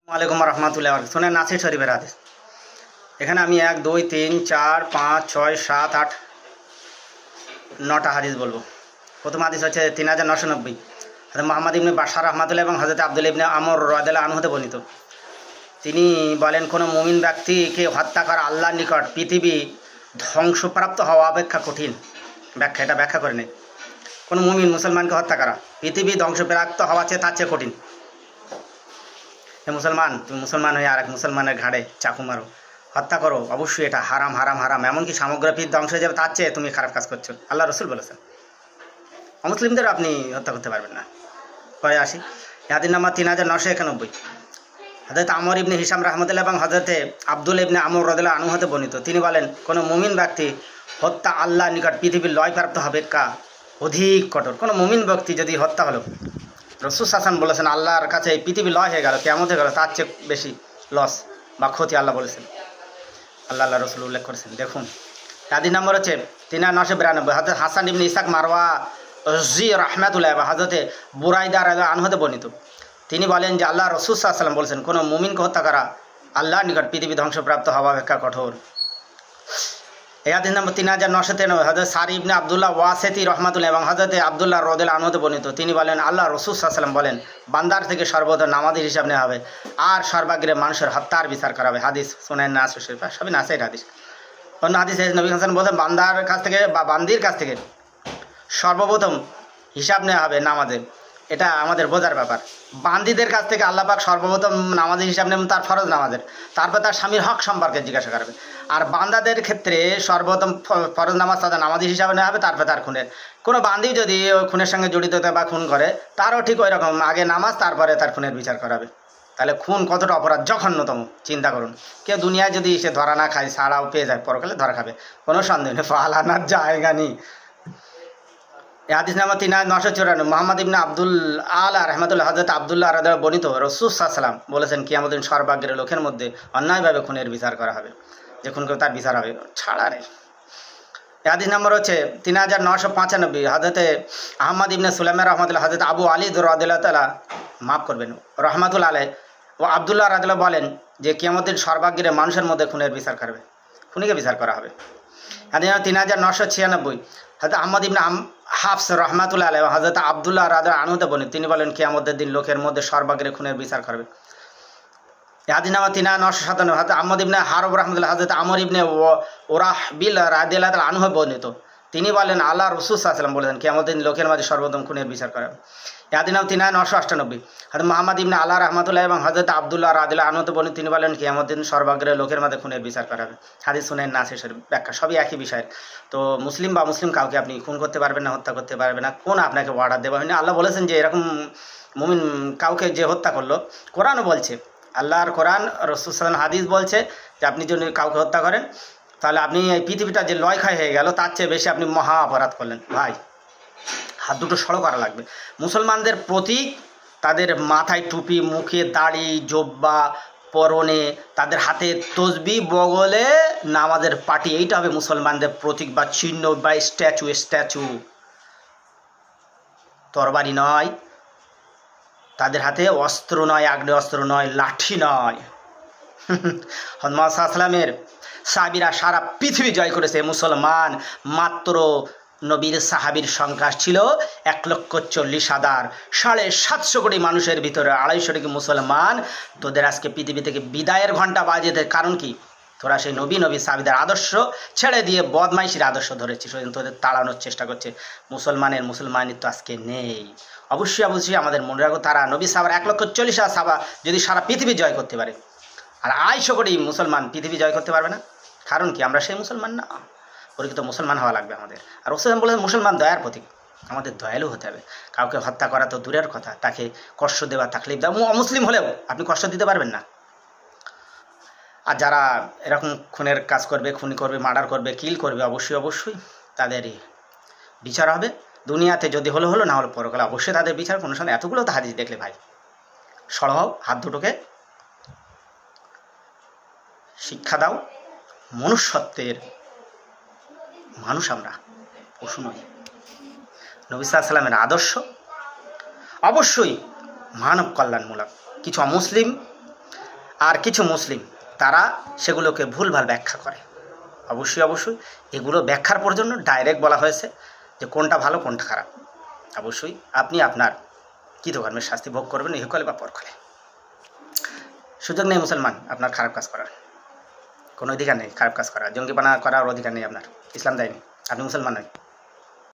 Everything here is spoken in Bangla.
ওয়ালাইকুম রহমতুল্লাহ। শুনে নাসির শরীফের হাদিস। এখানে আমি 1 2 3 4 5 6 7 8 9টা হাদিস বলবো। প্রথম হাদিস হচ্ছে 3990, হযরত মুহাম্মদ ইবনে বাশার রহমাতুল্লাহ এবং হযরত আব্দুল্লাহ ইবনে আমর রাদিয়াল্লাহু আনহু হতে বর্ণিত। তিনি বলেন, কোনো মুমিন ব্যক্তিকে হত্যা করা আল্লাহর নিকট পৃথিবী ধ্বংসপ্রাপ্ত হওয়া অপেক্ষা কঠিন। এটা ব্যাখ্যা করে নেই। কোনো মুমিন মুসলমানকে হত্যা করা পৃথিবী ধ্বংসপ্রাপ্ত হওয়া চেয়ে তার চেয়ে কঠিন। হে মুসলমান, তুমি মুসলমান হয়ে আর এক মুসলমানের ঘাড়ে চাকু মারো, হত্যা করো, অবশ্যই এটা হারাম হারাম হারাম, এমনকি সমগ্র পৃথিবী ধ্বংস হয়ে যাবে, তার চেয়ে তুমি খারাপ কাজ করছো। আল্লাহ রসুল বলেছেন। অমুসলিমদেরও আপনি হত্যা করতে পারবেন না। পরে আসি, হাদিস নাম্বার 3991, হযরত আমর ইবনে হিশাম রাহমাতুল্লাহ এবং হযরত আব্দুল ইবনে আমর রাদিয়াল্লাহু আনহু হতে বর্ণিত। তিনি বলেন, কোনো মুমিন ব্যক্তি হত্যা আল্লাহর নিকট পৃথিবীর লয়প্রাপ্ত হবে অধিক কঠোর। কোনো মুমিন ব্যক্তি যদি হত্যা হলো, রাসূল সাল্লাল্লাহু বলেছেন, আল্লাহর কাছে এই পৃথিবী লয় হয়ে গেল, কিয়ামত হয়ে গেল, তার চেয়ে বেশি লস বা ক্ষতি আল্লাহ বলেছেন, আল্লাহ রসুল উল্লেখ করেছেন। দেখুন, হাদিস নম্বর হচ্ছে 3992, হযরত হাসান ইবনে ইসহাক মারওয়াজি রাহমাতুল্লাহ বা হযরত বুরাইদা রাদিয়াল্লাহু আনহু হতে বর্ণিত। তিনি বলেন যে আল্লাহ রসুল সাল্লাল্লাহু আলাইহি ওয়াসাল্লাম বলেছেন, কোনো মুমিনকে হত্যা করা আল্লাহর নিকট পৃথিবী ধ্বংসপ্রাপ্ত হওয়া অপেক্ষা কঠোর। এই হাদিস নম্বর 3993, হযরত সারি ইবনে আব্দুল্লাহ ওয়াসিতি রাহমাতুল্লাহ এবং হযরত আব্দুল্লাহ রাদিয়াল্লাহু আনহু বর্ণিত। তিনি বলেন, আল্লাহ রাসূল সাল্লাল্লাহু আলাইহি ওয়াসাল্লাম বলেন, বান্দার থেকে সর্বদা নামাজের হিসাব নেওয়া হবে আর সর্বাগ্রে মানুষের হত্যার বিচার করা হবে। হাদিস সুনান নাসাই শরীফ, সবই নাসাইর হাদিস। অন্য হাদিসে নবী হাসান বলেন, বান্দার কাছ থেকে বা বান্দির কাছ থেকে সর্বপ্রথম হিসাব নেওয়া হবে নামাজের। এটা আমাদের বোঝার ব্যাপার। বান্দিদের কাছ থেকে আল্লাহ পাক সর্বপ্রথম নামাজের হিসাব নেবেন, তার ফরজ নামাজের, তারপর তার স্বামীর হক সম্পর্কে জিজ্ঞাসা করবে। আর বান্দাদের ক্ষেত্রে সর্বপ্রথম ফরজ নামাজ তাদের নামাজের হিসাবে নেওয়া হবে, তারপর তার খুনের। কোনো বান্দি যদি ওই খুনের সঙ্গে জড়িত হতে বা খুন করে, তারও ঠিক ওই রকম, আগে নামাজ তারপরে তার খুনের বিচার করাবে। তাহলে খুন কতটা অপরাধ, জঘন্যতম চিন্তা করুন। কেউ দুনিয়ায় যদি সে ধরা না খায়, ছাড়াও পেয়ে যায়, পরকালে ধরা খাবে, কোনো সন্দেহ নেই, ফালানার জায়গা নেই। হাদিস নাম্বার 3994, মুহাম্মদ ইবনে আব্দুল আলা রাহমাতুল্লাহ হযরত আব্দুল্লাহ রাদিয়াল্লাহু বর্ণিত, রাসূল সাল্লাল্লাহু আলাইহি ওয়াসাল্লাম বলেছেন, কিয়ামতের দিন সর্বাগ্রে লোকের মধ্যে অন্যায়ভাবে খুনের বিচার করা হবে, যে খুন করে তার বিচার হবে, ছাড়া নেই। হাদিস নম্বর হচ্ছে 3995, হযরত আহমদ ইবনে সুলাইমান রাহমাতুল্লাহ হযরত আবু আলী রাদিয়াল্লাহু তাআলা রাহমাতুল্লাহ আলাইহি ও আব্দুল্লাহ রাদিয়াল্লাহু বলেন যে কিয়ামতের দিন সর্বাগ্রে মানুষের মধ্যে খুনের বিচার করবে, খুনিকে বিচার করা হবে। হাদিস 3996, হযরত আহমদ ইবনে হাফস রহমাতুল্লাহ আলাইহি হযরত আব্দুল্লাহ রাদিয়াল্লাহু আনহু বলেন, তিনি বলেন, কিয়ামতের দিন লোকের মধ্যে সর্বাগ্রে খুনের বিচার করবে। হাদিস নাম্বার 3997, হযরত আহমদ ইবনে হারব রাহমাতুল্লাহ হযরত আমর ইবনে ওরাহবিল রাদিয়াল্লাহু আনহু বর্ণিত। তিনি বলেন, আল্লাহ রাসূল সাল্লাল্লাহু আলাইহি ওয়াসাল্লাম বলেন, কিয়ামতের দিন লোকের মাঝে সর্বপ্রথম খুনের বিচার করা হবে। হাদিস নাম্বার 3998, হযরত মুহাম্মদ ইবনে আলা রাহমাতুল্লাহ এবং হযরত আব্দুল্লাহ রাদিয়াল্লাহু আনহু বলেন, তিনি বলেন, কিয়ামতের দিন সর্বাগ্রে লোকের মাঝে খুনের বিচার করা হবে। হাদিস সুনান নাসাই শরীফ। ব্যাখ্যা সবই একই বিষয়ের। তো মুসলিম বা মুসলিম কাউকে আপনি খুন করতে পারবেন না, হত্যা করতে পারবেন না। কোন আপনাকে অর্ডার দেওয়া হয়নি? আল্লাহ বলেছেন যে এরকম মুমিন কাউকে যে হত্যা করলো, কোরআনও বলছে, আল্লাহর কোরআন, রাসূল সাল্লাল্লাহু আলাইহি ওয়াসাল্লাম হাদিস বলছে যে আপনি যদি কাউকে হত্যা করেন, তাহলে আপনি এই পৃথিবীটা যে লয়ক্ষয় হয়ে গেল, তার চেয়ে বেশি আপনি মহা অপরাধ করলেন। ভাই, হাত দুটো সরো করা লাগবে। মুসলমানদের প্রতি তাদের মাথায় টুপি, মুখে দাড়ি, জোব্বা, পরনে, তাদের হাতে তসবি, বগলে নামাজের পাটি, এইটা হবে মুসলমানদের প্রতীক বা চিহ্ন বা স্ট্যাচু। তরবারি নয়, তাদের হাতে অস্ত্র নয়, আগ্নেয় অস্ত্র নয়, লাঠি নয়। হযরত মুহাম্মদ সাল্লাল্লাহু আলাইহি ওয়াসাল্লামের সাহাবীরা সারা পৃথিবী জয় করেছে। মুসলমান মাত্র নবীর সাহাবীর সংখ্যা ছিল 1,40,000। 750 কোটি মানুষের ভিতরে 250 কোটি মুসলমান। তোদের আজকে পৃথিবী থেকে বিদায়ের ঘণ্টা বাজে, কারণ কি? তোরা সেই নবী সাহাবীদের আদর্শ ছেড়ে দিয়ে বদমাইশির আদর্শ ধরেছিস, ওই জন্য তোদের তাড়ানোর চেষ্টা করছে। মুসলমানিত্ব আজকে নেই। অবশ্যই আমাদের মনে রাখো, তারা নবী সাহাবার 1,40,000 সাহাবা যদি সারা পৃথিবী জয় করতে পারে, আর 250 কোটি মুসলমান পৃথিবী জয় করতে পারবে না। কারণ কি? আমরা সেই মুসলমান না। প্রকৃত মুসলমান হওয়া লাগবে আমাদের। আর রাসূল বলেছেন, মুসলমান দয়ার প্রতীক, আমাদের দয়ালু হতে হবে। কাউকে হত্যা করা তো দূরের কথা, তাকে কষ্ট দেওয়া, তাকলিফ দেওয়া, অমুসলিম হলেও আপনি কষ্ট দিতে পারবেন না। আর যারা এরকম খুনের কাজ করবে, খুন করবে, মার্ডার করবে, কিল করবে, অবশ্যই তাদেরই বিচার হবে। দুনিয়াতে যদি হলো, না হলো পরকালে অবশ্যই তাদের বিচার। কোনো সময় এতগুলো তো হাদিস দেখলে ভাই সরো হও, হাত দুটোকে শিক্ষা দাও। মনুষ্যত্বের মানুষ আমরা, পশু নই। নবী সাল্লাল্লাহু আলাইহি ওয়াসাল্লামের আদর্শ অবশ্যই মানব কল্যাণমূলক। কিছু অমুসলিম আর কিছু মুসলিম তারা সেগুলোকে ভুলভাল ব্যাখ্যা করে। অবশ্যই এগুলো ব্যাখ্যার পর জন্য ডাইরেক্ট বলা হয়েছে যে কোনটা ভালো কোনটা খারাপ। অবশ্যই আপনি আপনার কৃতকর্মের শাস্তি ভোগ করবেন ইহকালে বা পরকালে। সুযোগ নেই মুসলমান আপনার খারাপ কাজ করার, কোনো অধিকার নেই খারাপ কাজ করার, জঙ্গিপানা করার অধিকার নেই আপনার, ইসলাম দেয়নি, আপনি মুসলমান নয়।